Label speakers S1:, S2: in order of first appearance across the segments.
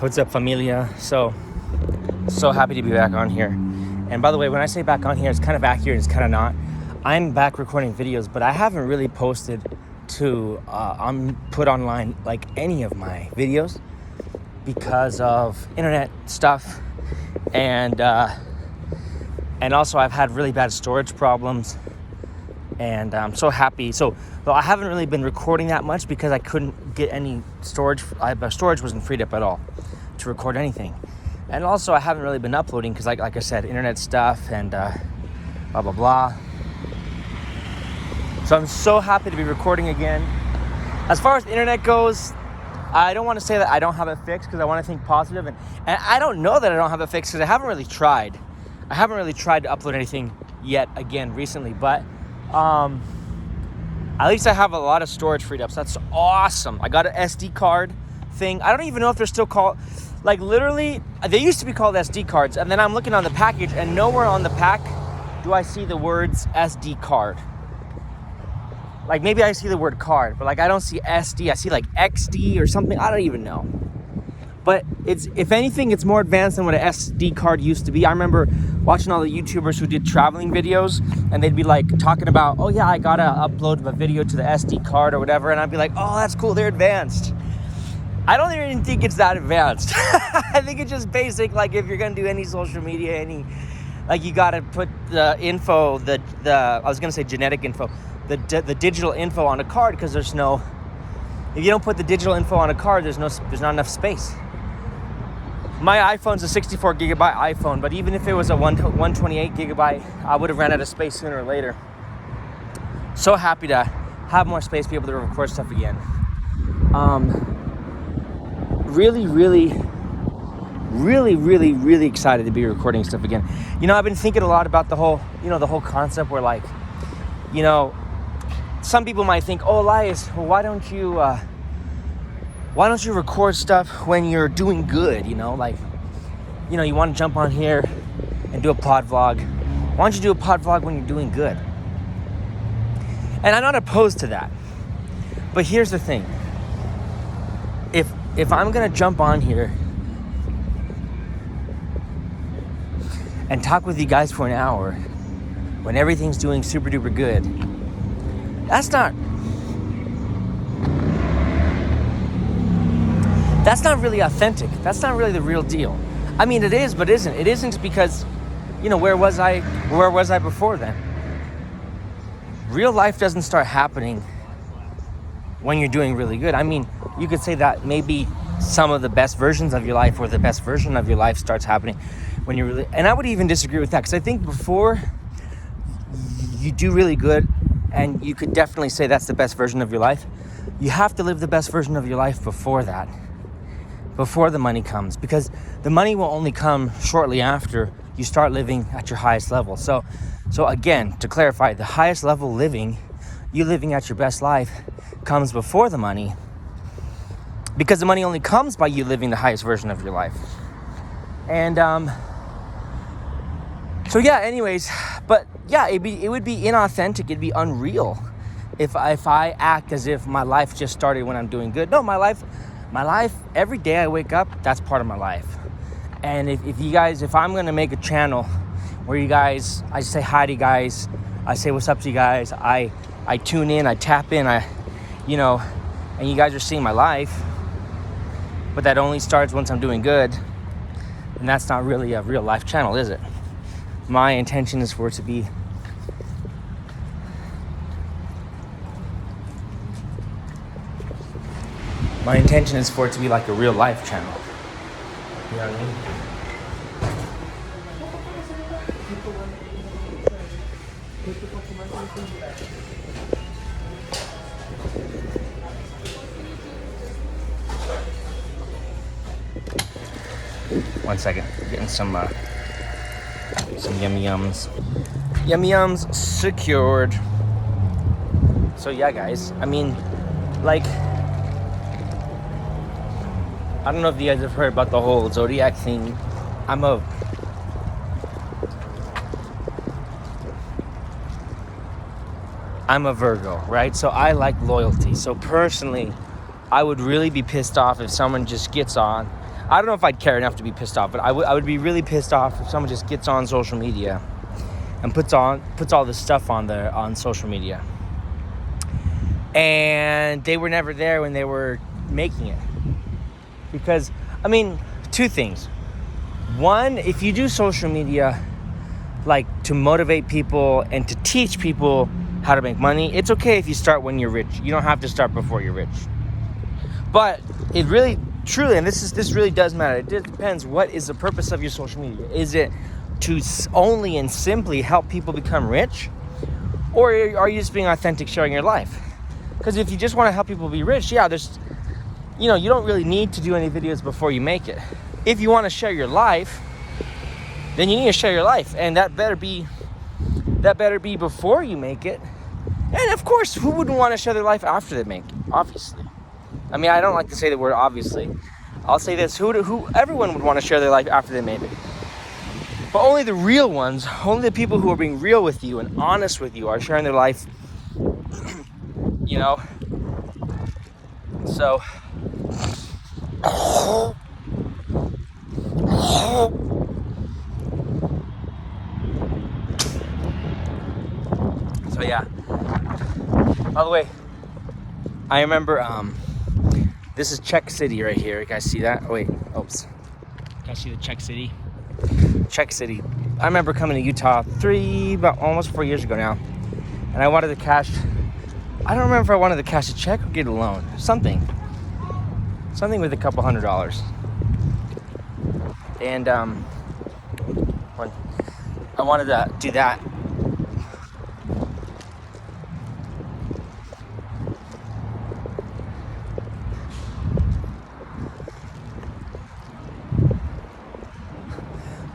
S1: What's up, familia? So happy to be back on here. And by the way, when I say back on here, it's kind of accurate, it's kind of not. I'm back recording videos, but I haven't really posted to put online like any of my videos because of internet stuff, and also I've had really bad storage problems, and I'm so happy. So though I haven't really been recording that much because I couldn't get any storage. My storage wasn't freed up at all to record anything. And also I haven't really been uploading because like I said, internet stuff and blah blah blah. So I'm so happy to be recording again. As far as the internet goes, I don't want to say that I don't have it fixed because I want to think positive, and I don't know that I don't have it fixed because I haven't really tried. I haven't really tried to upload anything yet again recently, but at least I have a lot of storage freed up, so that's awesome. I got an SD card thing. I don't even know if they're still called, like literally, they used to be called SD cards, and then I'm looking on the package and nowhere on the pack do I see the words SD card. Like maybe I see the word card, but like I don't see SD, I see like XD or something, I don't even know. But it's, if anything, it's more advanced than what an SD card used to be. I remember watching all the YouTubers who did traveling videos, and they'd be like talking about, oh yeah, I gotta upload a video to the SD card or whatever, and I'd be like, oh, that's cool, they're advanced. I don't even think it's that advanced. I think it's just basic, like if you're gonna do any social media, like you gotta put the info, the I was gonna say genetic info, the digital info on a card, because if you don't put the digital info on a card, there's not enough space. My iPhone's a 64 gigabyte iPhone, but even if it was a 128 gigabyte, I would have ran out of space sooner or later. So happy to have more space, be able to record stuff again. Really excited to be recording stuff again. You know, I've been thinking a lot about the whole concept where, like, you know, some people might think, oh, Elias, well, why don't you record stuff when you're doing good, you know? Like, you know, you want to jump on here and do a Podvlog. Why don't you do a Podvlog when you're doing good? And I'm not opposed to that. But here's the thing. If I'm going to jump on here and talk with you guys for an hour when everything's doing super duper good, that's not really authentic. That's not really the real deal. I mean, it is, but isn't. It isn't because, you know, where was I before then? Real life doesn't start happening when you're doing really good. I mean, you could say that maybe some of the best versions of your life, or the best version of your life, starts happening when you're really, and I would even disagree with that, because I think before you do really good, and you could definitely say that's the best version of your life, you have to live the best version of your life before that, before the money comes, because the money will only come shortly after you start living at your highest level. So again, to clarify, the highest level living, you living at your best life, comes before the money, because the money only comes by you living the highest version of your life. And so yeah, anyways, but yeah, it would be inauthentic, it'd be unreal if I act as if my life just started when I'm doing good. No, my life, every day I wake up, that's part of my life. And if I'm gonna make a channel where I say hi to you guys, I say what's up to you guys, I tune in, I tap in, and you guys are seeing my life, but that only starts once I'm doing good, and that's not really a real life channel, is it? My intention is for it to be like a real life channel. You know what I mean? One second, getting some yummy yums. Yummy yums secured. So yeah, guys, I mean, like, I don't know if you guys have heard about the whole zodiac thing. I'm a Virgo, right? So I like loyalty. So personally, I would really be pissed off if someone just gets on. I don't know if I'd care enough to be pissed off, but I would be really pissed off if someone just gets on social media and puts all this stuff on social media, and they were never there when they were making it. Because, I mean, two things. One, if you do social media like to motivate people and to teach people how to make money, it's okay if you start when you're rich. You don't have to start before you're rich. But it really, truly, and this really does matter. It depends, what is the purpose of your social media? Is it to only and simply help people become rich? Or are you just being authentic, sharing your life? Because if you just want to help people be rich, yeah, you don't really need to do any videos before you make it. If you want to share your life, then you need to share your life, and that better be before you make it. And of course, who wouldn't want to share their life after they make it? Obviously. I mean, I don't like to say the word obviously. I'll say this: everyone would want to share their life after they made it. But only the real ones, only the people who are being real with you and honest with you are sharing their life. So. So yeah. By the way, I remember this is Czech City right here. You guys see that? Oh wait, oops. You guys see the Czech City? Czech City. I remember coming to Utah about almost 4 years ago now, and I wanted to cash. I don't remember if I wanted to cash a check or get a loan. Something with a couple $100. And when I wanted to do that,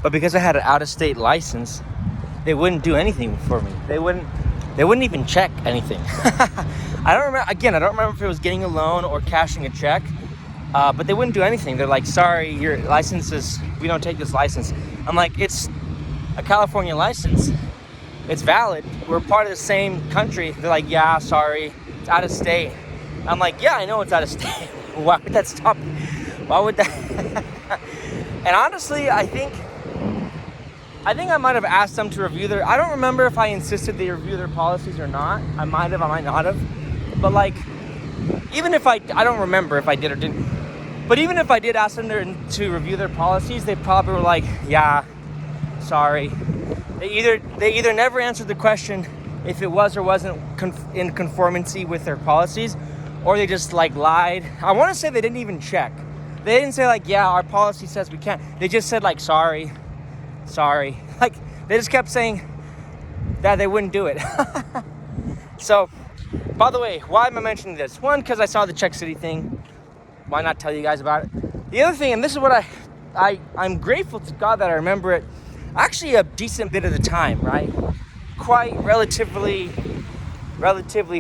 S1: but because I had an out-of-state license, they wouldn't do anything for me. They wouldn't even check anything. I don't remember if it was getting a loan or cashing a check, but they wouldn't do anything. They're like, sorry, your license we don't take this license. I'm like, it's a California license. It's valid. We're part of the same country. They're like, yeah, sorry, it's out of state. I'm like, yeah, I know it's out of state. Why would that stop? Why would that? And honestly, I think I might have asked them to review I don't remember if I insisted they review their policies or not. I might have, I might not have. But like, even if I don't remember if I did or didn't. But even if I did ask them to review their policies, they probably were like, yeah, sorry. They either never answered the question if it was or wasn't in conformity with their policies, or they just like lied. I want to say they didn't even check. They didn't say like, yeah, our policy says we can't. They just said like, sorry. Like, they just kept saying that they wouldn't do it. So, by the way, why am I mentioning this? One, because I saw the Czech City thing. Why not tell you guys about it? The other thing, and this is what I'm grateful to God that I remember it actually a decent bit of the time, right? Quite relatively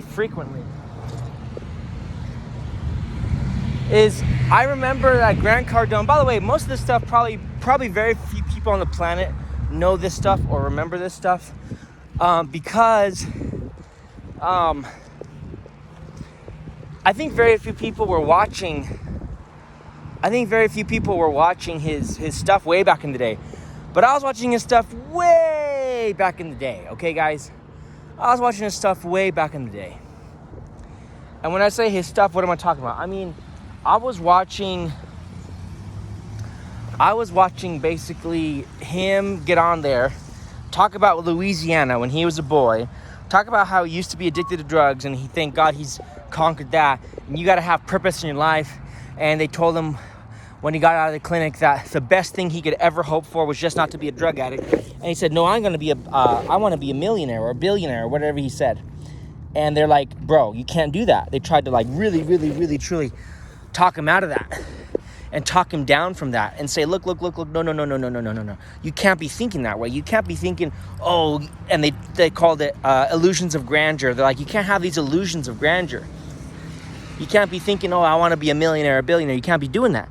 S1: frequently. Is I remember that Grant Cardone. By the way, most of this stuff probably very few people on the planet know this stuff or remember this stuff, because I think very few people were watching. His stuff way back in the day, but I was watching his stuff way back in the day. Okay, guys, I was watching his stuff way back in the day. And when I say his stuff, what am I talking about? I mean, I was watching basically him get on there, talk about Louisiana when he was a boy, talk about how he used to be addicted to drugs and thank God he's conquered that, and you got to have purpose in your life. And they told him when he got out of the clinic that the best thing he could ever hope for was just not to be a drug addict. And he said, no, I want to be a millionaire or a billionaire or whatever he said. And they're like, bro, you can't do that. They tried to like really, really, really, truly talk him out of that and talk him down from that and say, look, no. You can't be thinking that way. You can't be thinking, and they called it illusions of grandeur. They're like, you can't have these illusions of grandeur. You can't be thinking, I want to be a millionaire or a billionaire. You can't be doing that.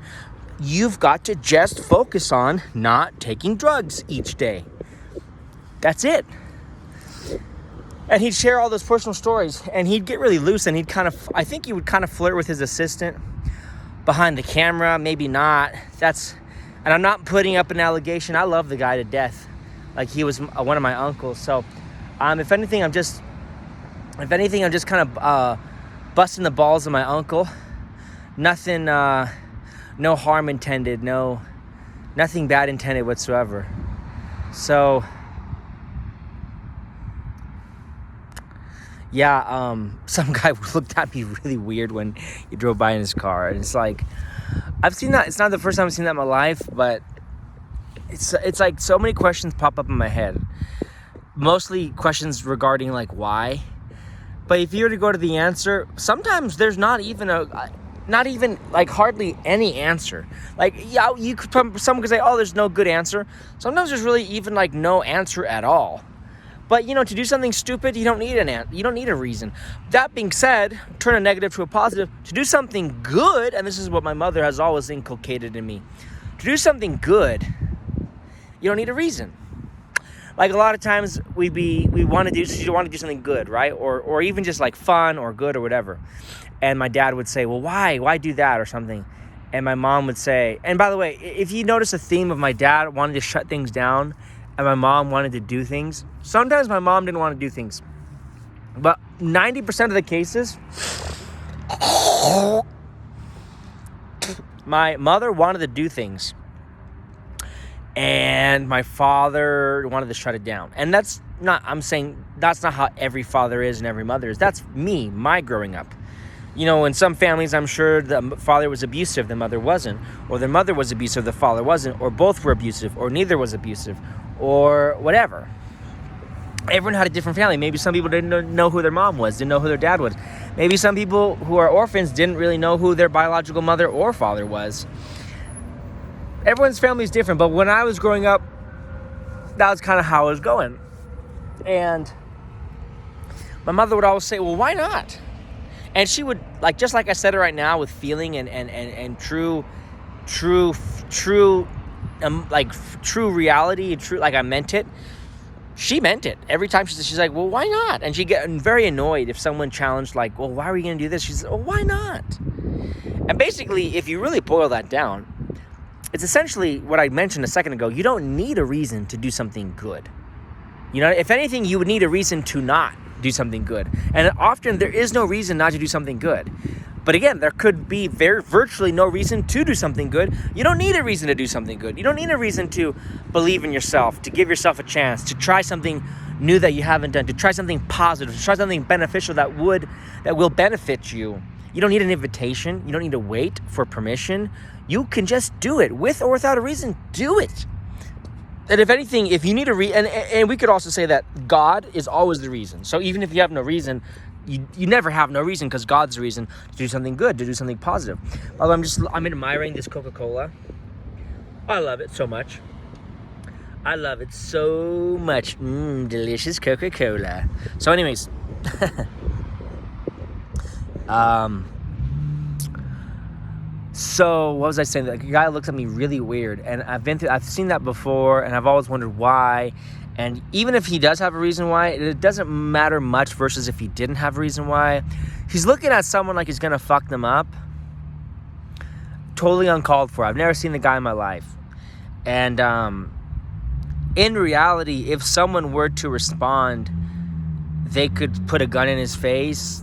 S1: You've got to just focus on not taking drugs each day. That's it. And he'd share all those personal stories, and he'd get really loose, and I think he would kind of flirt with his assistant. behind the camera, maybe not. And I'm not putting up an allegation. I love the guy to death. Like, he was one of my uncles. So, if anything, I'm just kind of busting the balls of my uncle. Nothing, no harm intended, nothing bad intended whatsoever. So, yeah, some guy looked at me really weird when he drove by in his car. And it's like, I've seen that. It's not the first time I've seen that in my life, but it's like so many questions pop up in my head. Mostly questions regarding like why. But if you were to go to the answer, sometimes there's not even like hardly any answer. Like, yeah, someone could say, oh, there's no good answer. Sometimes there's really even like no answer at all. But, to do something stupid, you don't need you don't need a reason. That being said, turn a negative to a positive. To do something good, and this is what my mother has always inculcated in me. To do something good, you don't need a reason. Like, a lot of times we want to do something good, right? Or even just like fun or good or whatever. And my dad would say, well, why do that or something? And my mom would say, and by the way, if you notice a theme of my dad wanting to shut things down and my mom wanted to do things, sometimes my mom didn't want to do things. But 90% of the cases, my mother wanted to do things. And my father wanted to shut it down. And I'm saying that's not how every father is and every mother is. That's my growing up. In some families, I'm sure the father was abusive, the mother wasn't. Or the mother was abusive, the father wasn't. Or both were abusive, or neither was abusive. Or whatever. Everyone had a different family. Maybe some people didn't know who their mom was, didn't know who their dad was. Maybe some people who are orphans didn't really know who their biological mother or father was. Everyone's family is different, but when I was growing up, that was kind of how it was going. And my mother would always say, well, why not? And she would, like, just like I said it right now, with feeling and true reality, and true, like I meant it. She meant it. Every time she's like, well, why not? And she'd get very annoyed if someone challenged, like, well, why are we going to do this? She said, well, why not? And basically, if you really boil that down, it's essentially what I mentioned a second ago. You don't need a reason to do something good. If anything, you would need a reason to not do something good. And often there is no reason not to do something good. But again, there could be virtually no reason to do something good. You don't need a reason to do something good. You don't need a reason to believe in yourself, to give yourself a chance, to try something new that you haven't done, to try something positive, to try something beneficial that will benefit you. You don't need an invitation. You don't need to wait for permission. You can just do it with or without a reason. Do it. And if anything, if you need a reason, and we could also say that God is always the reason. So even if you have no reason, you never have no reason, because God's the reason to do something good, to do something positive. Although I'm admiring this Coca-Cola. I love it so much. I love it so much. Delicious Coca-Cola. So anyways, so what was I saying? Like, a guy looks at me really weird, and I've seen that before, and I've always wondered why. And even if he does have a reason why, it doesn't matter much versus if he didn't have a reason why. He's looking at someone like he's gonna fuck them up. Totally uncalled for. I've never seen the guy in my life. And in reality, if someone were to respond, they could put a gun in his face,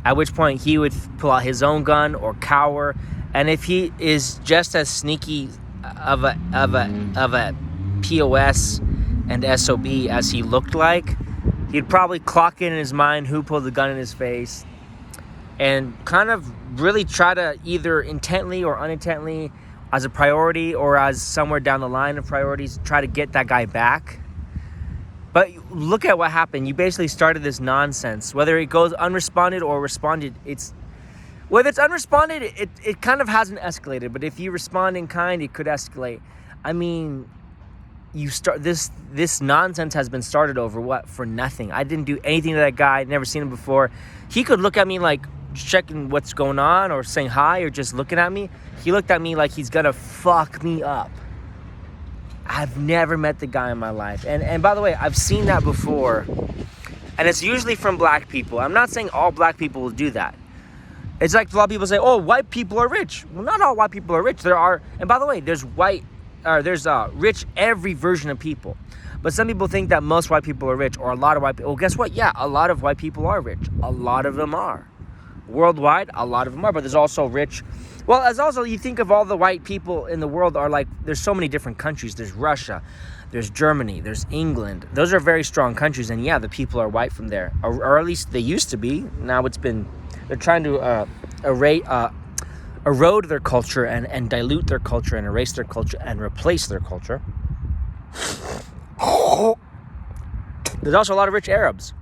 S1: at which point he would pull out his own gun or cower. And if he is just as sneaky of a POS and SOB as he looked like, he'd probably clock in his mind who pulled the gun in his face and kind of really try to, either intently or unintently, as a priority or as somewhere down the line of priorities, try to get that guy back. But look at what happened. You basically started this nonsense. Whether it goes unresponded or responded, whether it's unresponded, it kind of hasn't escalated. But if you respond in kind, it could escalate. I mean, this nonsense has been started over what? For nothing. I didn't do anything to that guy. I'd never seen him before. He could look at me like checking what's going on or saying hi or just looking at me. He looked at me like he's gonna fuck me up. I've never met the guy in my life. And by the way, I've seen that before. And it's usually from black people. I'm not saying all black people will do that. It's like a lot of people say, oh, white people are rich. Well, not all white people are rich. There are, and by the way, there's rich every version of people. But some people think that most white people are rich, or a lot of white people. Well, guess what? Yeah, a lot of white people are rich. A lot of them are. Worldwide, a lot of them are. But there's also rich. Well, as also you think of all the white people in the world are like, there's so many different countries. There's Russia, there's Germany, there's England. Those are very strong countries. And yeah, the people are white from there. Or at least they used to be. Now they're trying to erode their culture and dilute their culture and erase their culture and replace their culture. There's also a lot of rich Arabs.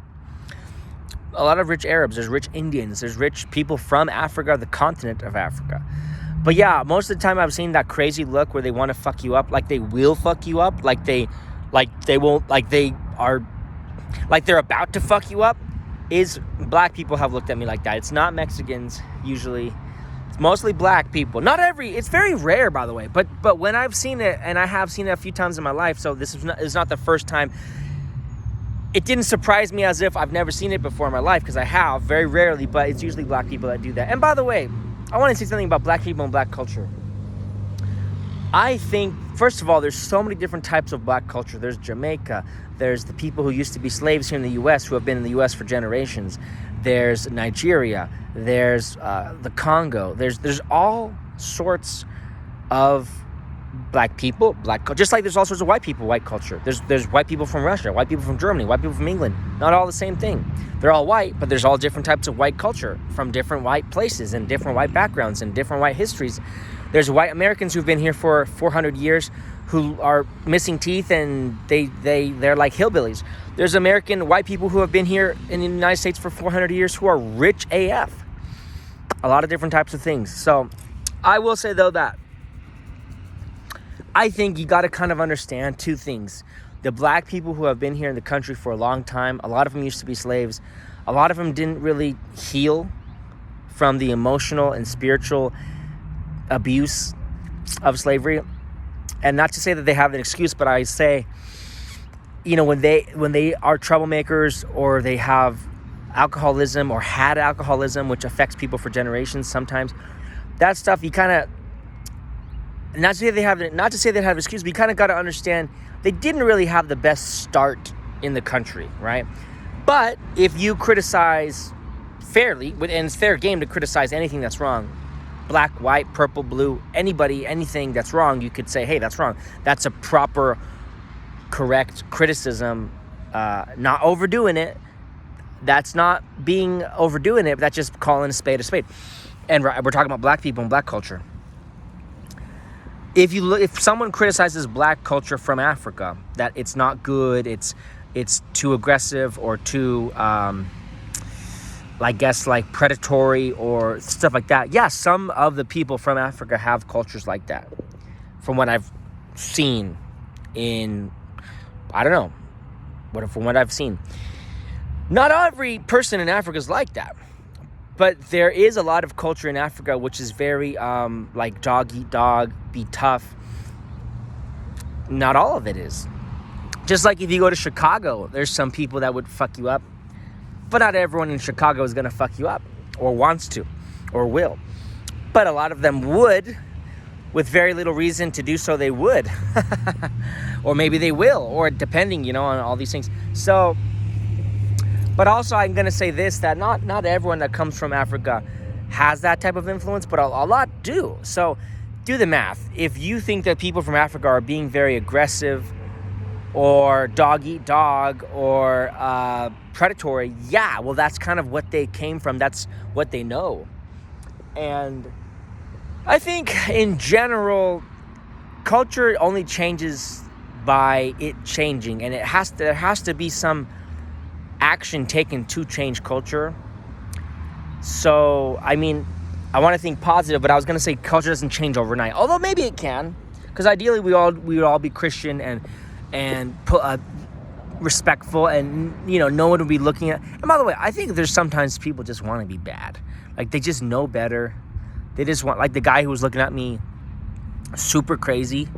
S1: There's rich Indians. There's rich people from Africa, the continent of Africa. But yeah, most of the time I've seen that crazy look where they want to fuck you up, like they will fuck you up, like they're about to fuck you up. Is black people have looked at me like that. It's not Mexicans usually. It's mostly black people. It's very rare, by the way. But when I've seen it, and I have seen it a few times in my life, so this is not the first time. It didn't surprise me as if I've never seen it before in my life, because I have, very rarely, but it's usually black people that do that. And by the way, I want to say something about black people and black culture. I think, first of all, there's so many different types of black culture. There's Jamaica. There's the people who used to be slaves here in the U.S. who have been in the U.S. for generations. There's Nigeria. There's the Congo. There's all sorts of black people, just like there's all sorts of white people, white culture. There's white people from Russia, white people from Germany, white people from England. Not all the same thing. They're all white, but there's all different types of white culture from different white places and different white backgrounds and different white histories. There's white Americans who've been here for 400 years who are missing teeth and they're like hillbillies. There's American white people who have been here in the United States for 400 years who are rich AF. A lot of different types of things. So I will say though that I think you got to kind of understand two things. The black people who have been here in the country for a long time, a lot of them used to be slaves. A lot of them didn't really heal from the emotional and spiritual abuse of slavery. And not to say that they have an excuse, but I say, you know, when they are troublemakers or they have alcoholism or had alcoholism, which affects people for generations sometimes, that stuff you kind of, not to say they have an excuse, but you kind of got to understand they didn't really have the best start in the country, right? But if you criticize fairly, and it's fair game to criticize anything that's wrong, black, white, purple, blue, anybody, anything that's wrong, you could say, hey, that's wrong. That's a proper, correct criticism, not overdoing it. That's not being overdoing it, but that's just calling a spade a spade. And we're talking about black people and black culture. If someone criticizes black culture from Africa, that it's not good, it's too aggressive or too, I guess, like predatory or stuff like that. Yeah, some of the people from Africa have cultures like that. From what I've seen from what I've seen. Not every person in Africa is like that. But there is a lot of culture in Africa which is very like dog eat dog, be tough. Not all of it is. Just like if you go to Chicago, there's some people that would fuck you up. But not everyone in Chicago is going to fuck you up or wants to or will. But a lot of them would, with very little reason to do so, they would. Or maybe they will, or depending, on all these things. So, but also I'm going to say this, that not everyone that comes from Africa has that type of influence, but a lot do. So do the math. If you think that people from Africa are being very aggressive or dog eat dog or predatory, yeah, well, that's kind of what they came from. That's what they know. And I think in general, culture only changes by it changing, and there has to be some action taken to change culture. So, I mean, I want to think positive, but I was going to say culture doesn't change overnight. Although maybe it can, because ideally we would all be Christian and respectful, and no one would be looking at. And by the way, I think there's sometimes people just want to be bad, like they just know better. They just want, like the guy who was looking at me, super crazy,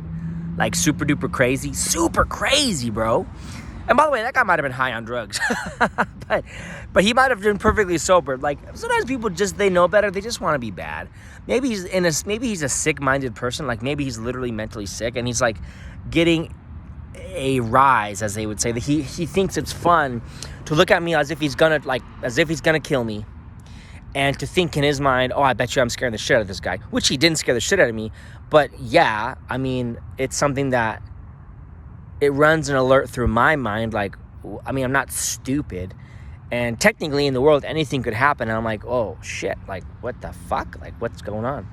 S1: like super duper crazy, bro. And by the way, that guy might have been high on drugs, but he might have been perfectly sober. Like sometimes people they know better. They just want to be bad. Maybe he's a sick-minded person. Like maybe he's literally mentally sick, and he's like getting a rise, as they would say. That he thinks it's fun to look at me as if he's gonna kill me, and to think in his mind, oh, I bet you I'm scaring the shit out of this guy, which he didn't scare the shit out of me. But yeah, I mean, it's something that it runs an alert through my mind. Like, I mean, I'm not stupid, and technically in the world anything could happen, and I'm like, oh shit, like what the fuck, like what's going on?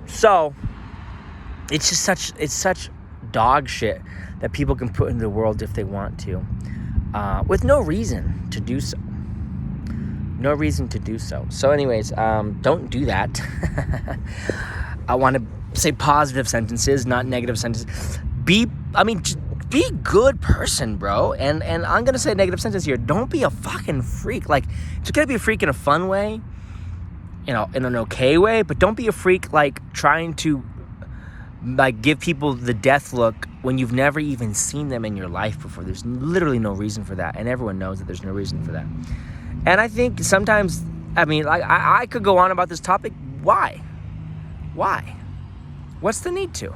S1: So it's such dog shit that people can put into the world if they want to, with no reason to do so. No reason to do so. So anyways, don't do that. I want to say positive sentences, not negative sentences. Just be a good person, bro. And I'm going to say a negative sentence here. Don't be a fucking freak. Like, it's okay to be a freak in a fun way, in an okay way, but don't be a freak, like, trying to, like, give people the death look when you've never even seen them in your life before. There's literally no reason for that, and everyone knows that there's no reason for that. And I think sometimes, I mean, like, I could go on about this topic. Why? What's the need to?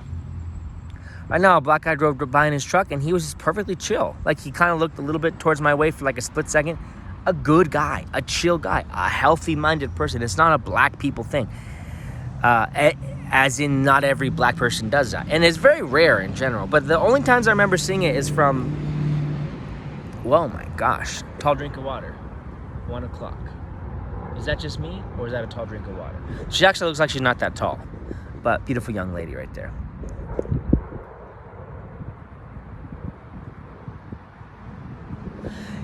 S1: Right now, a black guy drove by in his truck, and he was just perfectly chill. Like, he kind of looked a little bit towards my way for like a split second. A good guy, a chill guy, a healthy-minded person. It's not a black people thing. As in, not every black person does that. And it's very rare in general. But the only times I remember seeing it is from, oh my gosh, tall drink of water, 1 o'clock. Is that just me, or is that a tall drink of water? She actually looks like she's not that tall, but beautiful young lady right there.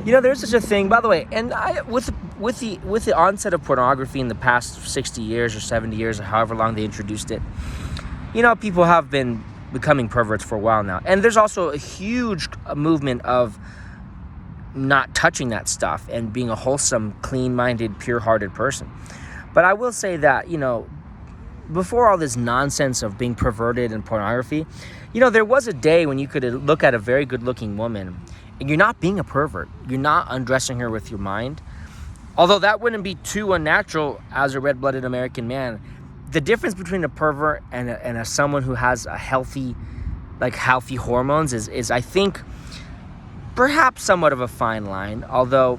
S1: There's such a thing, by the way, and with the onset of pornography in the past 60 years or 70 years or however long they introduced it, people have been becoming perverts for a while now. And there's also a huge movement of not touching that stuff and being a wholesome, clean-minded, pure-hearted person. But I will say that, before all this nonsense of being perverted and pornography, there was a day when you could look at a very good-looking woman and you're not being a pervert. You're not undressing her with your mind. Although that wouldn't be too unnatural as a red-blooded American man. The difference between a pervert and someone who has a healthy hormones is I think, perhaps somewhat of a fine line. Although,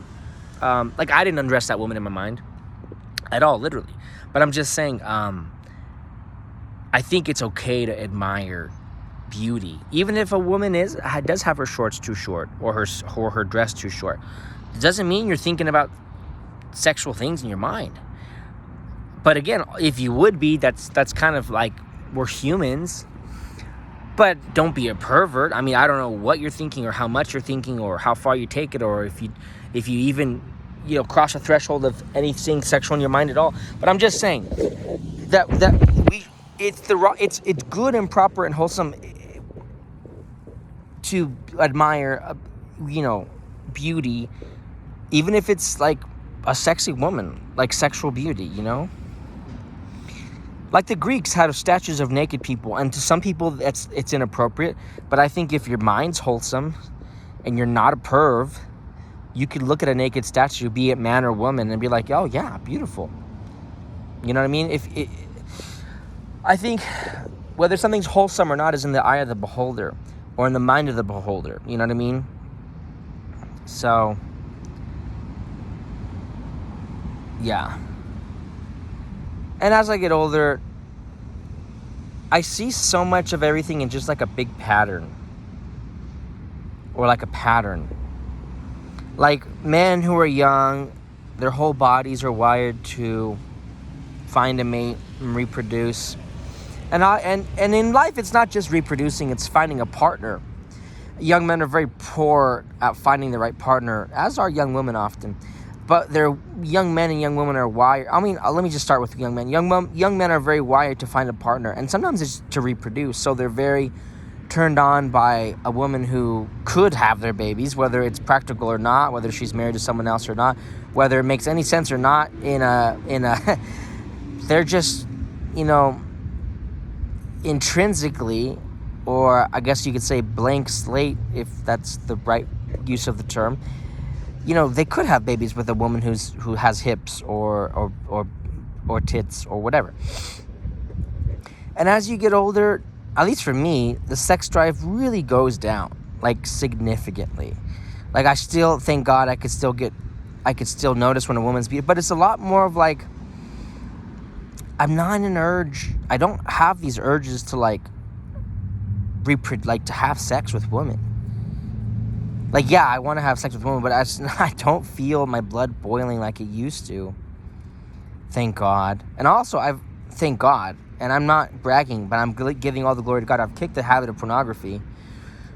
S1: I didn't undress that woman in my mind at all, literally. But I'm just saying, I think it's okay to admire beauty, even if a woman does have her shorts too short or her dress too short. It doesn't mean you're thinking about sexual things in your mind. But again, if you would be, that's kind of like, we're humans. But don't be a pervert. I mean, I don't know what you're thinking or how much you're thinking or how far you take it, or if you even cross a threshold of anything sexual in your mind at all. But I'm just saying that it's good and proper and wholesome to admire, beauty, even if it's like a sexy woman, like sexual beauty, Like the Greeks had statues of naked people, and to some people it's inappropriate. But I think if your mind's wholesome and you're not a perv, you could look at a naked statue, be it man or woman, and be like, oh yeah, beautiful. You know what I mean? I think whether something's wholesome or not is in the eye of the beholder, or in the mind of the beholder. You know what I mean? So, yeah. And as I get older, I see so much of everything in just like a big pattern. Or like a pattern. Like men who are young, their whole bodies are wired to find a mate and reproduce. And in life, it's not just reproducing, it's finding a partner. Young men are very poor at finding the right partner, as are young women often. But young men and young women are wired. I mean, let me just start with young men. Young men are very wired to find a partner, and sometimes it's to reproduce. So they're very turned on by a woman who could have their babies, whether it's practical or not, whether she's married to someone else or not, whether it makes any sense or not. They're just, intrinsically or I guess you could say blank slate, if that's the right use of the term. You know, they could have babies with a woman who has hips or tits or whatever. And as you get older, at least for me, the sex drive really goes down, like significantly. Like I still, thank God, I could still notice when a woman's beautiful, but it's a lot more of like, I'm not in an urge. I don't have these urges to like to have sex with women. Like, yeah, I want to have sex with women, but I don't feel my blood boiling like it used to. Thank God. And also, thank God, and I'm not bragging, but I'm giving all the glory to God. I've kicked the habit of pornography,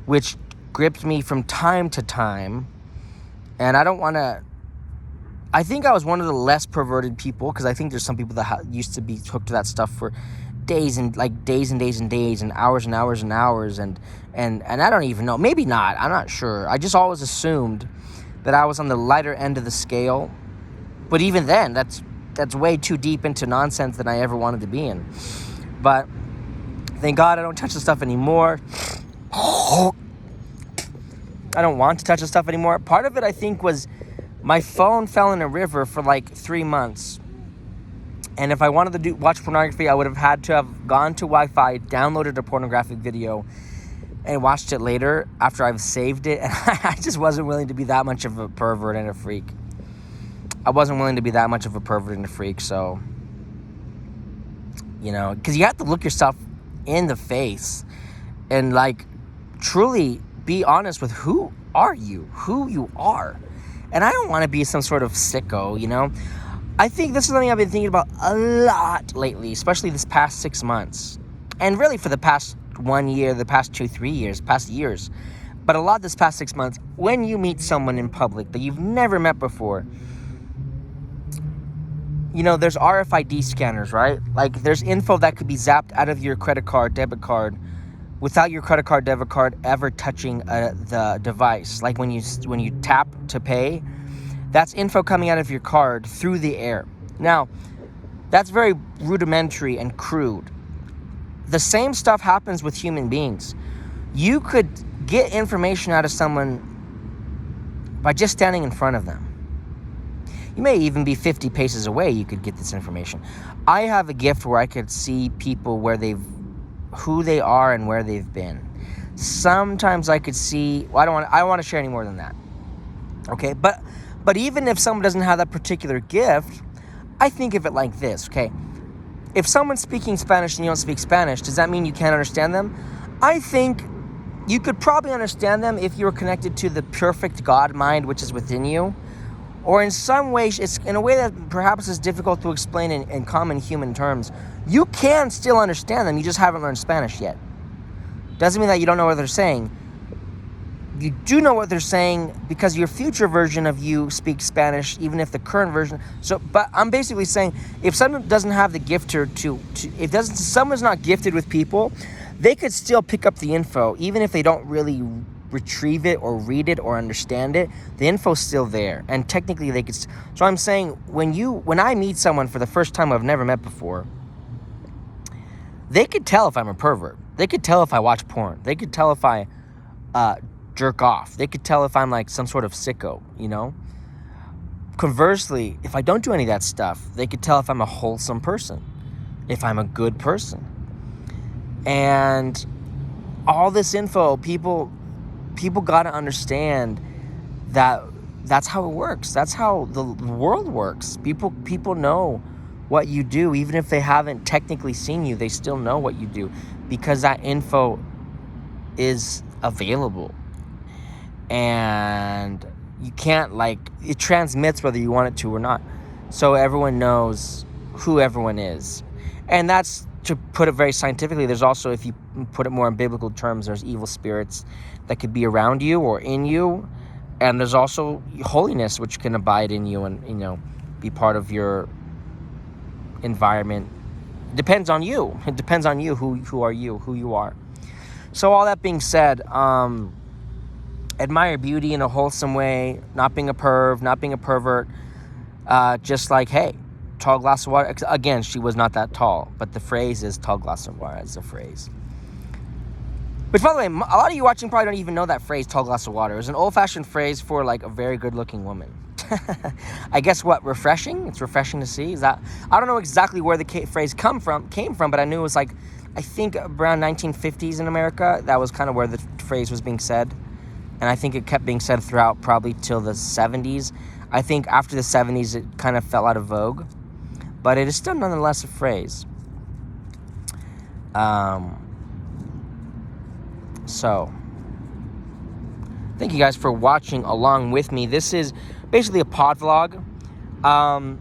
S1: which gripped me from time to time. And I don't want to... I think I was one of the less perverted people, because I think there's some people that used to be hooked to that stuff for days and days and days and days and hours and hours and hours, and I don't even know. Maybe not. I'm not sure. I just always assumed that I was on the lighter end of the scale. But even then, that's way too deep into nonsense than I ever wanted to be in. But thank God I don't touch the stuff anymore. I don't want to touch the stuff anymore. Part of it, I think, was my phone fell in a river for like 3 months. And if I wanted to watch pornography, I would have had to have gone to Wi-Fi, downloaded a pornographic video, and watched it later after I've saved it. And I just wasn't willing to be that much of a pervert and a freak. I wasn't willing to be that much of a pervert and a freak, so... You know, because you have to look yourself in the face and, like, truly be honest with who are you are. And I don't want to be some sort of sicko, you know? I think this is something I've been thinking about a lot lately, especially this past 6 months. And really for the past 1 year, the past 2-3 years, past years. But a lot this past 6 months, when you meet someone in public that you've never met before, you know, there's RFID scanners, right? Like, there's info that could be zapped out of your credit card, debit card, without your credit card, debit card ever touching the device. Like when you tap to pay, that's info coming out of your card through the air. Now, that's very rudimentary and crude. The same stuff happens with human beings. You could get information out of someone by just standing in front of them. You may even be 50 paces away, you could get this information. I have a gift where I could see people who they are and where they've been. Sometimes I could see, I don't want to share any more than that. Okay, but even if someone doesn't have that particular gift, I think of it like this, okay? If someone's speaking Spanish and you don't speak Spanish, does that mean you can't understand them? I think you could probably understand them if you were connected to the perfect God mind which is within you. Or in some ways, it's in a way that perhaps is difficult to explain in common human terms. You can still understand them, you just haven't learned Spanish yet. Doesn't mean that you don't know what they're saying. You do know what they're saying because your future version of you speaks Spanish, even if the current version... But I'm basically saying, if someone doesn't have the gift someone's not gifted with people, they could still pick up the info, even if they don't really retrieve it or read it or understand it. The info's still there, and technically they could... So I'm saying, when I meet someone for the first time I've never met before, they could tell if I'm a pervert. They could tell if I watch porn. They could tell if I jerk off. They could tell if I'm like some sort of sicko, you know? Conversely, if I don't do any of that stuff, they could tell if I'm a wholesome person, if I'm a good person. And all this info, people got to understand that that's how it works. That's how the world works. People know what you do. Even if they haven't technically seen you, they still know what you do because that info is available. And you can't, it transmits whether you want it to or not. So everyone knows who everyone is. And that's, to put it very scientifically, there's also, if you put it more in biblical terms, there's evil spirits that could be around you or in you. And there's also holiness, which can abide in you and, be part of your environment. It depends on you. It depends on you. Who are you? Who you are. So all that being said, admire beauty in a wholesome way, not being a perv, not being a pervert. Just like, hey, tall glass of water. Again, she was not that tall, but the phrase is tall glass of water as a phrase. Which, by the way, a lot of you watching probably don't even know that phrase, tall glass of water. It was an old-fashioned phrase for, like, a very good-looking woman. I guess what? Refreshing? It's refreshing to see. Is that? I don't know exactly where the phrase came from, but I knew it was, like, I think around 1950s in America. That was kind of where the phrase was being said. And I think it kept being said throughout probably till the 70s. I think after the 70s, it kind of fell out of vogue. But it is still nonetheless a phrase. So, thank you guys for watching along with me. This is basically a podvlog. And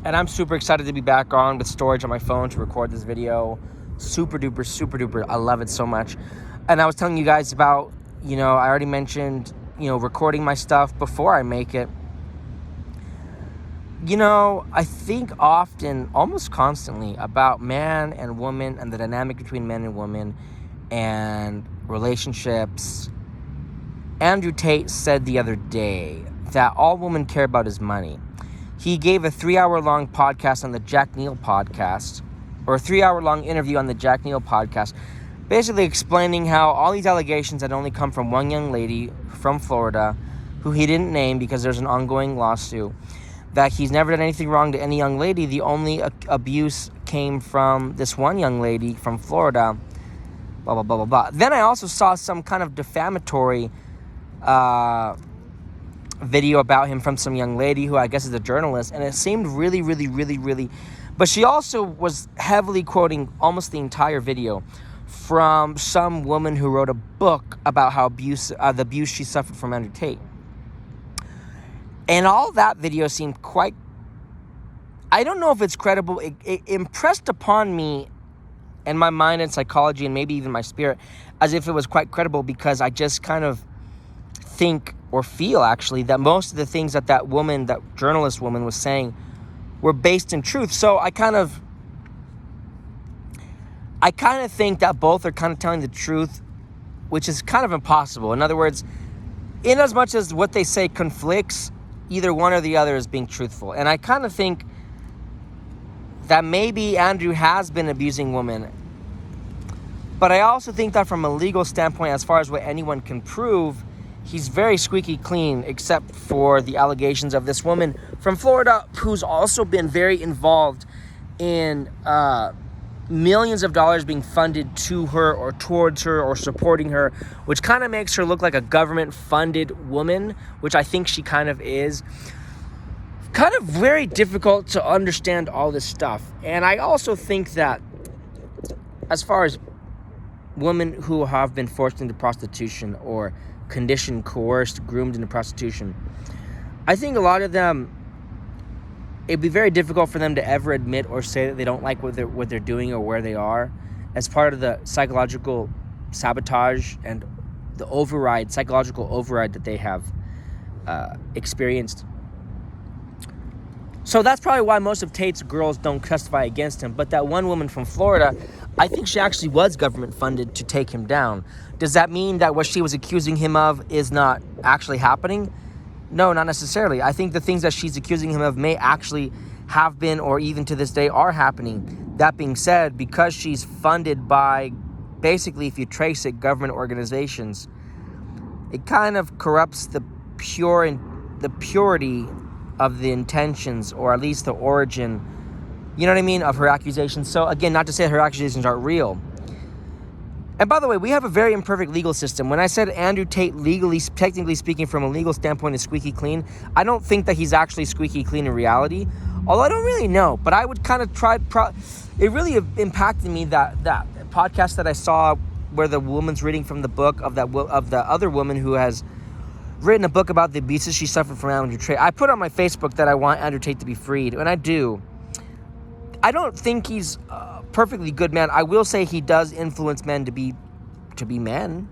S1: I'm super excited to be back on with storage on my phone to record this video. Super duper. I love it so much. And I was telling you guys about, I already mentioned, recording my stuff before I make it. I think often, almost constantly, about man and woman and the dynamic between men and women and relationships. Andrew Tate said the other day that all women care about is money. He gave a 3-hour-long podcast on the Jack Neal podcast, or a 3-hour-long interview on the Jack Neal podcast, basically explaining how all these allegations had only come from one young lady from Florida, who he didn't name because there's an ongoing lawsuit, that he's never done anything wrong to any young lady. The only abuse came from this one young lady from Florida, blah, blah, blah, blah, blah. Then I also saw some kind of defamatory video about him from some young lady who I guess is a journalist, and it seemed really, but she also was heavily quoting almost the entire video from some woman who wrote a book about how the abuse she suffered from Andrew Tate. And all that video seemed quite, I don't know if it's credible. It impressed upon me and my mind and psychology and maybe even my spirit as if it was quite credible, because I just kind of think or feel actually that most of the things that journalist woman was saying were based in truth. So I kind of think that both are kind of telling the truth, which is kind of impossible. In other words, in as much as what they say conflicts, either one or the other is being truthful. And I kind of think that maybe Andrew has been abusing women. But I also think that from a legal standpoint, as far as what anyone can prove, he's very squeaky clean, except for the allegations of this woman from Florida who's also been very involved in millions of dollars being funded to her or towards her or supporting her, which kind of makes her look like a government-funded woman, which I think she kind of is. Kind of very difficult to understand all this stuff. And I also think that as far as women who have been forced into prostitution or conditioned, coerced, groomed into prostitution, I think a lot of them, it'd be very difficult for them to ever admit or say that they don't like what they're doing or where they are, as part of the psychological sabotage and the psychological override that they have experienced. So that's probably why most of Tate's girls don't testify against him. But that one woman from Florida, I think she actually was government funded to take him down. Does that mean that what she was accusing him of is not actually happening? No, not necessarily. I think the things that she's accusing him of may actually have been, or even to this day are happening. That being said, because she's funded by, basically, if you trace it, government organizations, it kind of corrupts the purity of the intentions, or at least the origin, you know what I mean, of her accusations. So again, not to say her accusations aren't real. And by the way, we have a very imperfect legal system. When I said Andrew Tate legally, technically speaking, from a legal standpoint is squeaky clean, I don't think that he's actually squeaky clean in reality. Although I don't really know, but I would kind of it really impacted me, that podcast that I saw where the woman's reading from the book of the other woman who has written a book about the abuses she suffered from Andrew Tate. I put on my Facebook that I want Andrew Tate to be freed, and I do. I don't think he's a perfectly good man. I will say he does influence men to be men.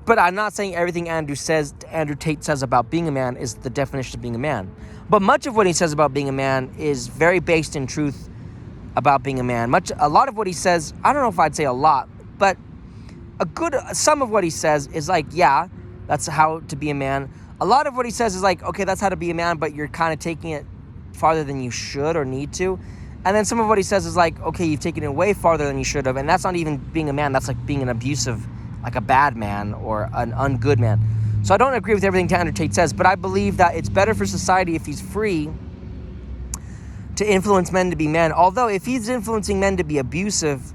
S1: But I'm not saying everything Andrew Tate says about being a man is the definition of being a man. But much of what he says about being a man is very based in truth about being a man. A lot of what he says, I don't know if I'd say a lot, but some of what he says is like, yeah, that's how to be a man. A lot of what he says is like, okay, that's how to be a man, but you're kind of taking it farther than you should or need to. And then some of what he says is like, okay, you've taken it way farther than you should have, and that's not even being a man, that's like being an abusive like a bad man or an ungood man. So I don't agree with everything Andrew Tate says, but I believe that it's better for society if he's free to influence men to be men. Although if he's influencing men to be abusive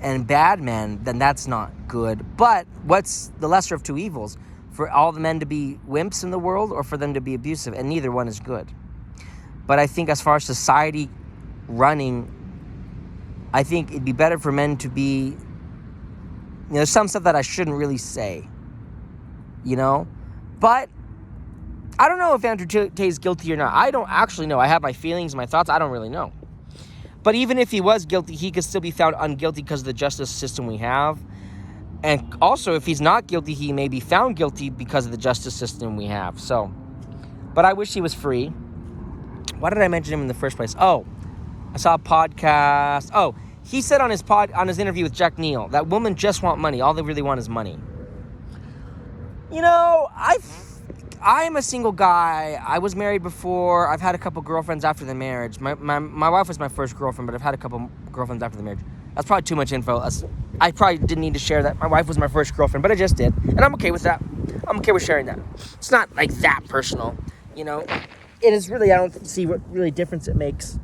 S1: and bad men, then that's not good. But what's the lesser of two evils? For all the men to be wimps in the world or for them to be abusive? And neither one is good. But I think as far as society running, I think it'd be better for men to be, there's some stuff that I shouldn't really say, but I don't know if Andrew Tate is guilty or not. I don't actually know. I have my feelings, my thoughts. I don't really know. But even if he was guilty, he could still be found unguilty because of the justice system we have. And also, if he's not guilty, he may be found guilty because of the justice system we have. So, but I wish he was free. Why did I mention him in the first place? Oh, I saw a podcast. Oh, he said on his interview with Jack Neal that women just want money. All they really want is money. I'm a single guy. I was married before. I've had a couple girlfriends after the marriage. My wife was my first girlfriend, but I've had a couple girlfriends after the marriage. That's probably too much info. I probably didn't need to share that. My wife was my first girlfriend, but I just did. And I'm okay with that. I'm okay with sharing that. It's not like that personal, It is really, I don't see what really difference it makes.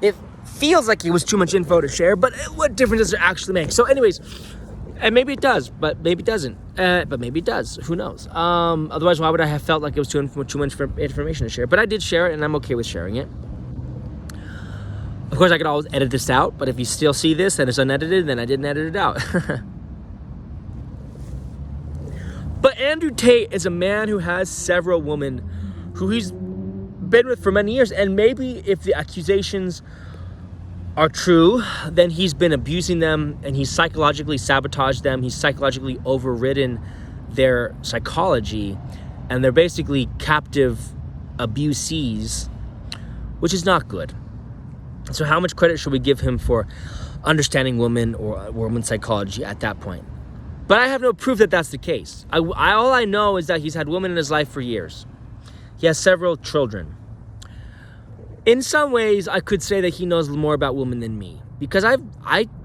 S1: It feels like it was too much info to share, but what difference does it actually make? So anyways, and maybe it does, but maybe it doesn't. But maybe it does. Who knows? Otherwise, why would I have felt like it was too much information to share? But I did share it, and I'm okay with sharing it. Of course, I could always edit this out, but if you still see this and it's unedited, then I didn't edit it out. But Andrew Tate is a man who has several women who he's been with for many years, and maybe if the accusations are true, then he's been abusing them and he's psychologically sabotaged them. He's psychologically overridden their psychology, and they're basically captive abusees, which is not good. So how much credit should we give him for understanding women or women's psychology at that point? But I have no proof that that's the case. All I know is that he's had women in his life for years. He has several children. In some ways, I could say that he knows more about women than me, because I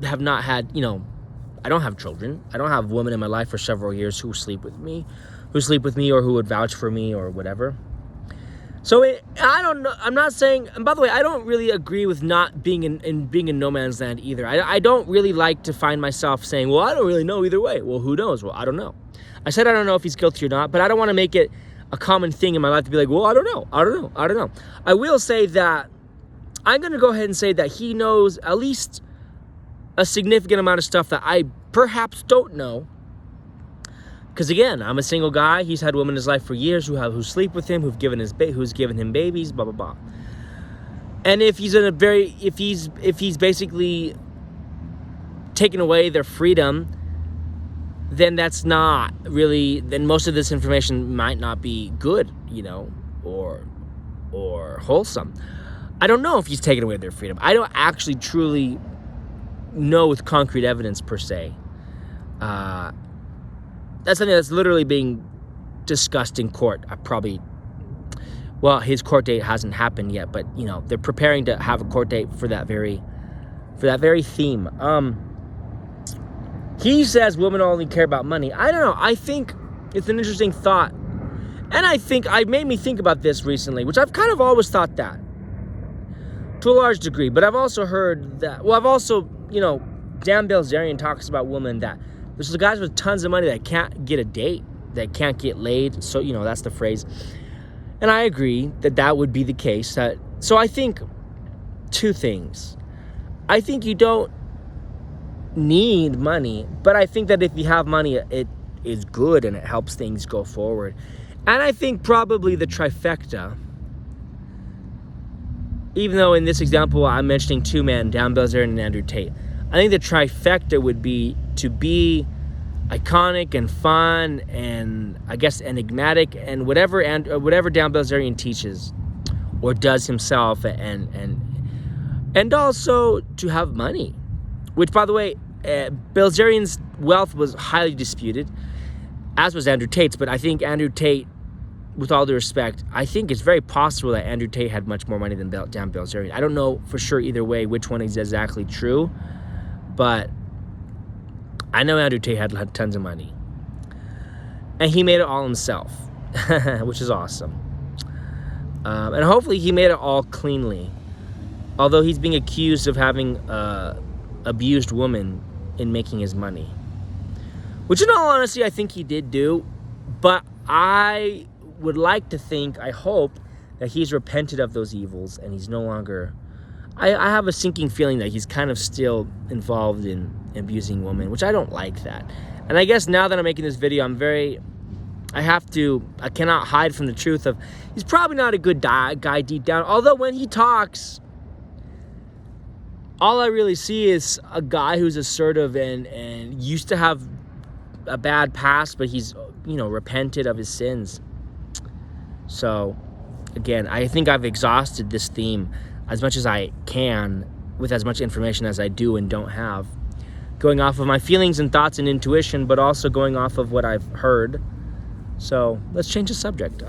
S1: have not had, I don't have children. I don't have women in my life for several years who sleep with me or who would vouch for me or whatever. So I don't know. I'm not saying, and by the way, I don't really agree with not being being in no man's land either. I don't really like to find myself saying, well, I don't really know either way. Well, who knows? Well, I don't know. I said I don't know if he's guilty or not, but I don't want to make it a common thing in my life to be like, well, I don't know. I will say that I'm going to go ahead and say that he knows at least a significant amount of stuff that I perhaps don't know. Because again, I'm a single guy. He's had women in his life for years who sleep with him, who's given him babies, blah blah blah. And if he's basically taken away their freedom, then that's not really. Then most of this information might not be good, or wholesome. I don't know if he's taken away their freedom. I don't actually truly know with concrete evidence per se. That's something that's literally being discussed in court. His court date hasn't happened yet, but they're preparing to have a court date for that very theme. He says women only care about money. I don't know. I think it's an interesting thought, and I think it made me think about this recently, which I've kind of always thought that to a large degree. But I've also heard that. Well, Dan Bilzerian talks about women that. There's the guys with tons of money that can't get a date, that can't get laid. So, that's the phrase. And I agree that would be the case. So I think two things. I think you don't need money, but I think that if you have money, it is good and it helps things go forward. And I think probably the trifecta, even though in this example I'm mentioning two men, Dan Bilzerian and Andrew Tate, I think the trifecta would be to be iconic and fun and I guess enigmatic and whatever Dan Bilzerian teaches or does himself, and also to have money, which by the way, Bilzerian's wealth was highly disputed, as was Andrew Tate's, but I think Andrew Tate with all due respect, I think it's very possible that Andrew Tate had much more money than Dan Bilzerian. I don't know for sure either way which one is exactly true, but I know Andrew Tate had tons of money. And he made it all himself, which is awesome. And hopefully he made it all cleanly. Although he's being accused of having abused women in making his money. Which in all honesty, I think he did do. But I would like to think, I hope, that he's repented of those evils and he's no longer... I have a sinking feeling that he's kind of still involved in abusing women, which I don't like that. And I guess now that I'm making this video, I cannot hide from the truth of, he's probably not a good guy deep down. Although when he talks, all I really see is a guy who's assertive and used to have a bad past, but he's, repented of his sins. So, again, I think I've exhausted this theme as much as I can with as much information as I do and don't have. Going off of my feelings and thoughts and intuition, but also going off of what I've heard. So, let's change the subject.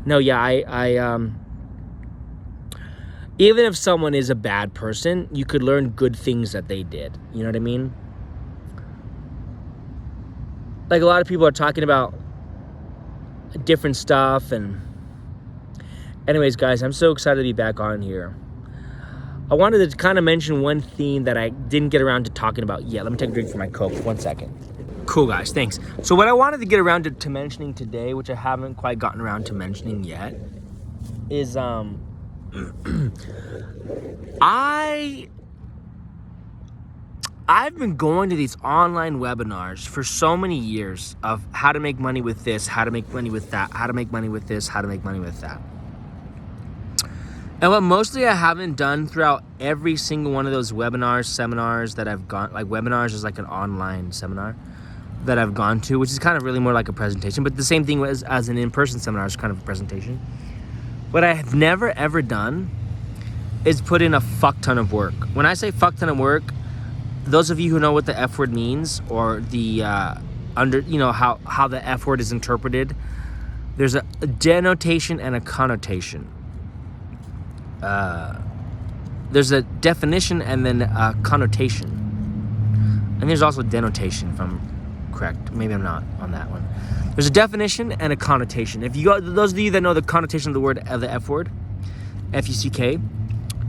S1: No, yeah, I even if someone is a bad person, you could learn good things that they did. You know what I mean? Like, a lot of people are talking about different stuff, and anyways, guys, I'm so excited to be back on here. I wanted to kind of mention one theme that I didn't get around to talking about yet. Let me take a drink for my Coke. 1 second. Cool, guys. Thanks. So what I wanted to get around to mentioning today, which I haven't quite gotten around to mentioning yet, is I've been going to these online webinars for so many years of how to make money with this, how to make money with that, how to make money with this, how to make money with that. And what mostly I haven't done throughout every single one of those webinars, seminars that I've gone, like webinars is like an online seminar that I've gone to, which is kind of really more like a presentation, but the same thing as an in-person seminar is kind of a presentation. What I have never ever done is put in a fuck ton of work. When I say fuck ton of work, those of you who know what the F word means, or the how the F word is interpreted, there's a denotation and a connotation. There's a definition and then a connotation. And there's also denotation, if I'm correct. Maybe I'm not on that one. There's a definition and a connotation. If you go, those of you that know the connotation of the word, of the F word, F-U-C-K,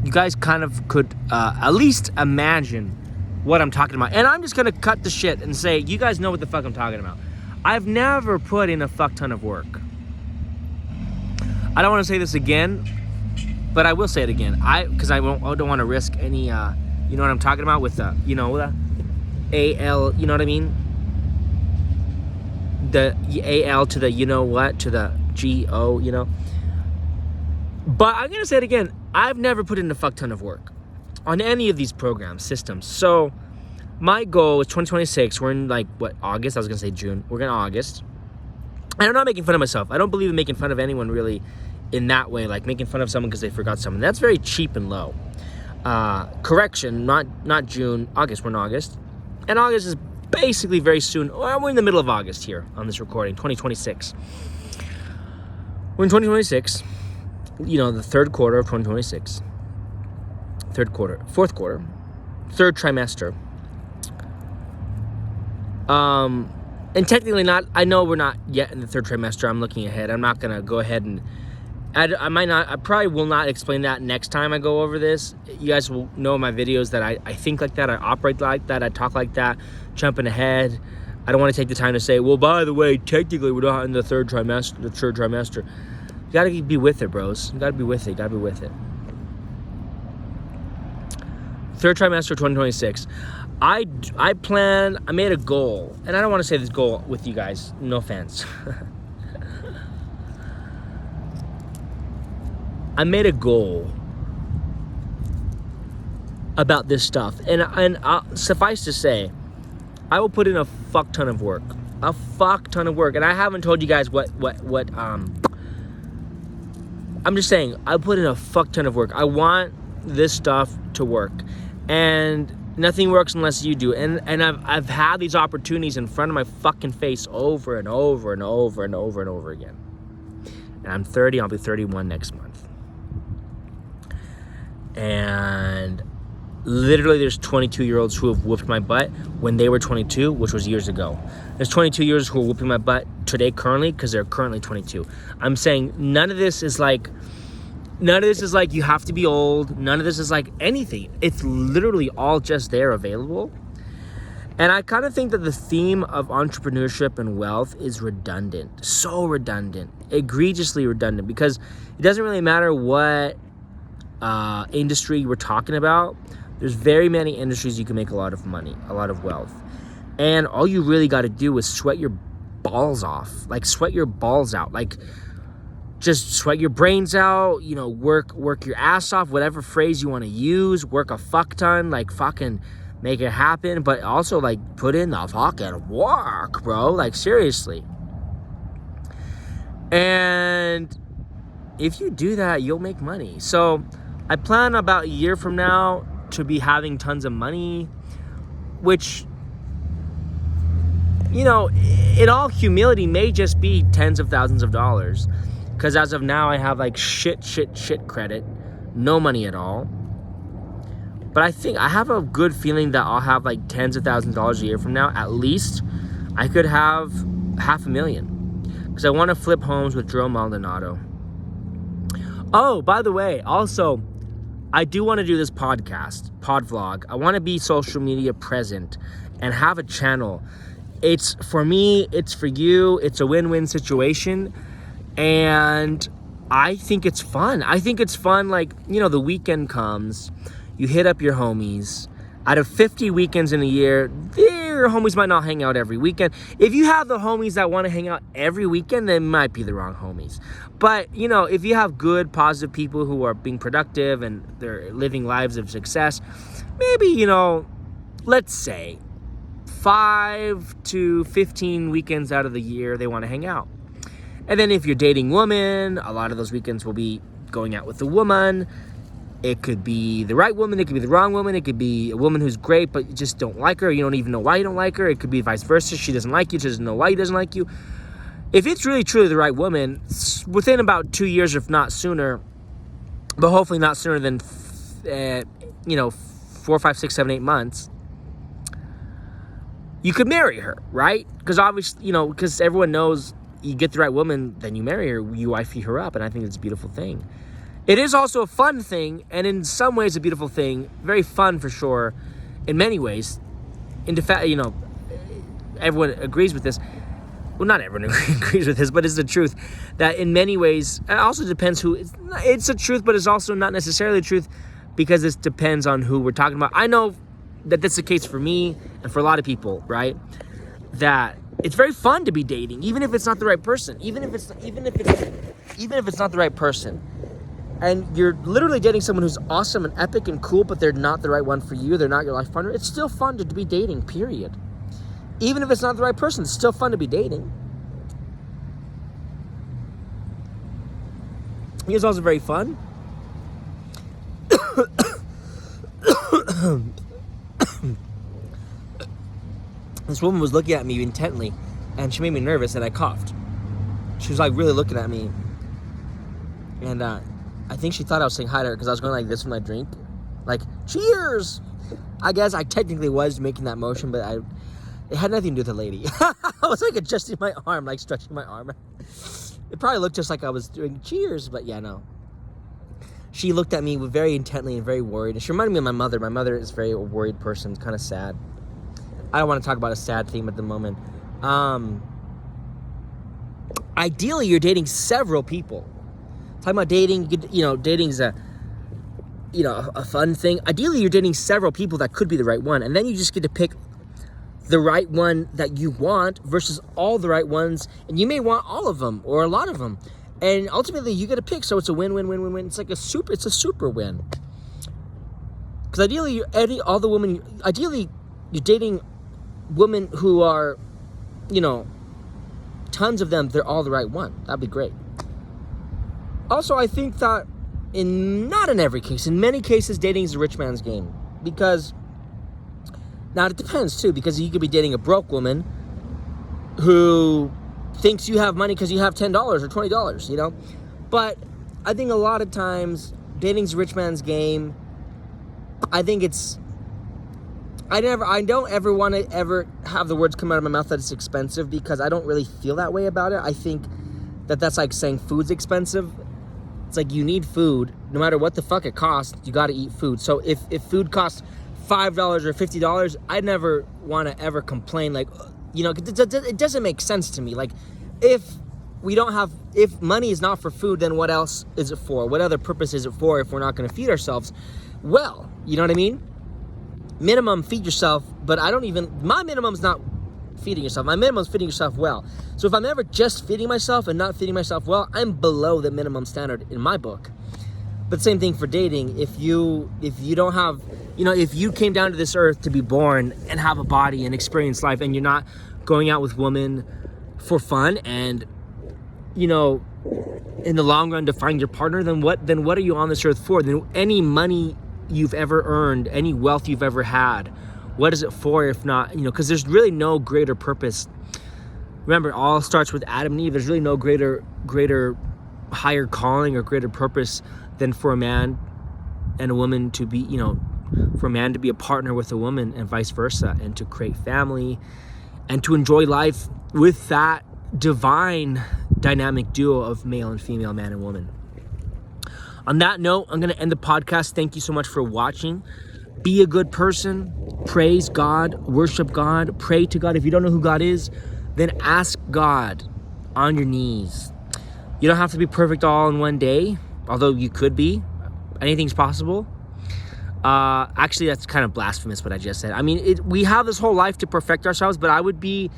S1: you guys kind of could at least imagine what I'm talking about. And I'm just going to cut the shit and say, you guys know what the fuck I'm talking about. I've never put in a fuck ton of work. I don't want to say this again, but I will say it again. Because I don't want to risk any, you know what I'm talking about with the, the A-L, you know what I mean? The A-L to the, to the G-O, But I'm going to say it again. I've never put in a fuck ton of work on any of these programs, systems. So my goal is 2026. We're in August? I was going to say June. We're in August. And I'm not making fun of myself. I don't believe in making fun of anyone really in that way, like making fun of someone because they forgot something. That's very cheap and low. Correction, not June, August. We're in August. And August is basically very soon. Well, we're in the middle of August here on this recording, 2026. We're in 2026, the third quarter of 2026. Fourth quarter, third trimester. And technically not, I know we're not yet in the third trimester. I'm looking ahead. I'm not going to go ahead and, I probably will not explain that next time I go over this. You guys will know in my videos that I think like that, I operate like that, I talk like that, jumping ahead. I don't want to take the time to say, well, by the way, technically we're not in the third trimester. You got to be with it, bros. You got to be with it. Third trimester 2026. I made a goal, and I don't want to say this goal with you guys, no offense. I made a goal about this stuff, and suffice to say, I will put in a fuck ton of work, and I haven't told you guys what I'm just saying, I put in a fuck ton of work. I want this stuff to work. And Nothing works unless you do. And I've had these opportunities in front of my fucking face over and over and over and over and over again. And I'm 30, I'll be 31 next month. And literally there's 22-year-olds who have whooped my butt when they were 22, which was years ago. There's 22-year-olds who are whooping my butt today currently because they're currently 22. I'm saying none of this is like you have to be old. None of this is like anything. It's literally all just there available. And I kind of think that the theme of entrepreneurship and wealth is redundant. So redundant. Egregiously redundant. Because it doesn't really matter what industry we're talking about. There's very many industries you can make a lot of money, a lot of wealth. And all you really got to do is sweat your balls off. Like, sweat your balls out. Like, just sweat your brains out, you know, work your ass off, whatever phrase you want to use, work a fuck ton, like, fucking make it happen, but also, like, put in the fucking work, bro. Like, seriously. And if you do that, you'll make money. So I plan about a year from now to be having tons of money, which, you know, in all humility may just be tens of thousands of dollars. Because as of now, I have like shit credit, no money at all. But I think I have a good feeling that I'll have like tens of thousands of dollars a year from now. At least I could have $500,000. Because I want to flip homes with Joe Maldonado. Oh, by the way, also, I do want to do this podcast, Podvlog. I want to be social media present and have a channel. It's for me, it's for you, it's a win-win situation. And I think it's fun. I think it's fun, like, you know, the weekend comes, you hit up your homies. Out of 50 weekends in a year, your homies might not hang out every weekend. If you have the homies that want to hang out every weekend, they might be the wrong homies. But, you know, if you have good, positive people who are being productive and they're living lives of success, maybe, you know, let's say 5 to 15 weekends out of the year, they want to hang out. And then if you're dating women, a lot of those weekends will be going out with the woman. It could be the right woman. It could be the wrong woman. It could be a woman who's great, but you just don't like her. You don't even know why you don't like her. It could be vice versa. She doesn't like you. She doesn't know why he doesn't like you. If it's really, truly the right woman, within about 2 years, if not sooner, but hopefully not sooner than, 4, 5, 6, 7, 8 months, you could marry her, right? Because obviously, because everyone knows you get the right woman, then you marry her, you wifey her up, and I think it's a beautiful thing. It is also a fun thing, and in some ways a beautiful thing. Very fun for sure, in many ways. Everyone agrees with this. Well, not everyone agrees with this, but it's the truth. That in many ways, it also depends who. It's the truth, but it's also not necessarily the truth, because this depends on who we're talking about. I know that that's the case for me and for a lot of people, right? That it's very fun to be dating, even if it's not the right person. Even if it's not the right person. And you're literally dating someone who's awesome and epic and cool, but they're not the right one for you. They're not your life partner. It's still fun to be dating, period. Even if it's not the right person, it's still fun to be dating. It's also very fun. This woman was looking at me intently, and she made me nervous, and I coughed. She was like really looking at me, and I think she thought I was saying hi to her because I was going like this with my drink, like cheers. I guess I technically was making that motion, but it had nothing to do with the lady. I was like adjusting my arm, like stretching my arm. It probably looked just like I was doing cheers, but yeah, no. She looked at me very intently and very worried. She reminded me of my mother. My mother is a very worried person, kind of sad. I don't want to talk about a sad theme at the moment. Ideally, you're dating several people. Talking about dating, dating's a fun thing. Ideally, you're dating several people that could be the right one, and then you just get to pick the right one that you want versus all the right ones, and you may want all of them or a lot of them, and ultimately you get to pick. So it's a win-win-win-win-win. It's like a super win. Because ideally, you're dating women who are, tons of them. They're all the right one. That'd be great. Also, I think that not in every case, in many cases, dating is a rich man's game. Because Now, it depends, too, because you could be dating a broke woman who thinks you have money because you have $10 or $20, you know? But I think a lot of times, dating's a rich man's game. I think I don't ever want to ever have the words come out of my mouth that it's expensive, because I don't really feel that way about it. I think that's like saying food's expensive. It's like, you need food. No matter what the fuck it costs, you got to eat food. So if food costs $5 or $50, I never want to ever complain. Like, you know, it doesn't make sense to me. Like, if money is not for food, then what else is it for? What other purpose is it for if we're not going to feed ourselves? Well, you know what I mean? Minimum, feed yourself, but my minimum's not feeding yourself. My minimum's feeding yourself well. So if I'm ever just feeding myself and not feeding myself well, I'm below the minimum standard in my book. But same thing for dating. If you don't have, you know, if you came down to this earth to be born and have a body and experience life, and you're not going out with women for fun and, you know, in the long run to find your partner, then what are you on this earth for? Then any money you've ever earned, any wealth you've ever had, what is it for if not, you know, because there's really no greater purpose. Remember, it all starts with Adam and Eve. There's really no greater higher calling or greater purpose than for a man and a woman to be, you know, for a man to be a partner with a woman and vice versa, and to create family and to enjoy life with that divine dynamic duo of male and female, man and woman. On that note, I'm going to end the podcast. Thank you so much for watching. Be a good person. Praise God. Worship God. Pray to God. If you don't know who God is, then ask God on your knees. You don't have to be perfect all in one day, although you could be. Anything's possible. Actually, that's kind of blasphemous what I just said. I mean, we have this whole life to perfect ourselves, but I would be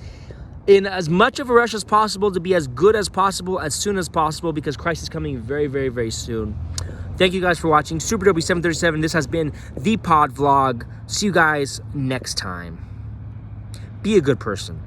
S1: in as much of a rush as possible to be as good as possible as soon as possible, because Christ is coming very, very, very soon. Thank you guys for watching. Super Dopey 737. This has been the Podvlog. See you guys next time. Be a good person.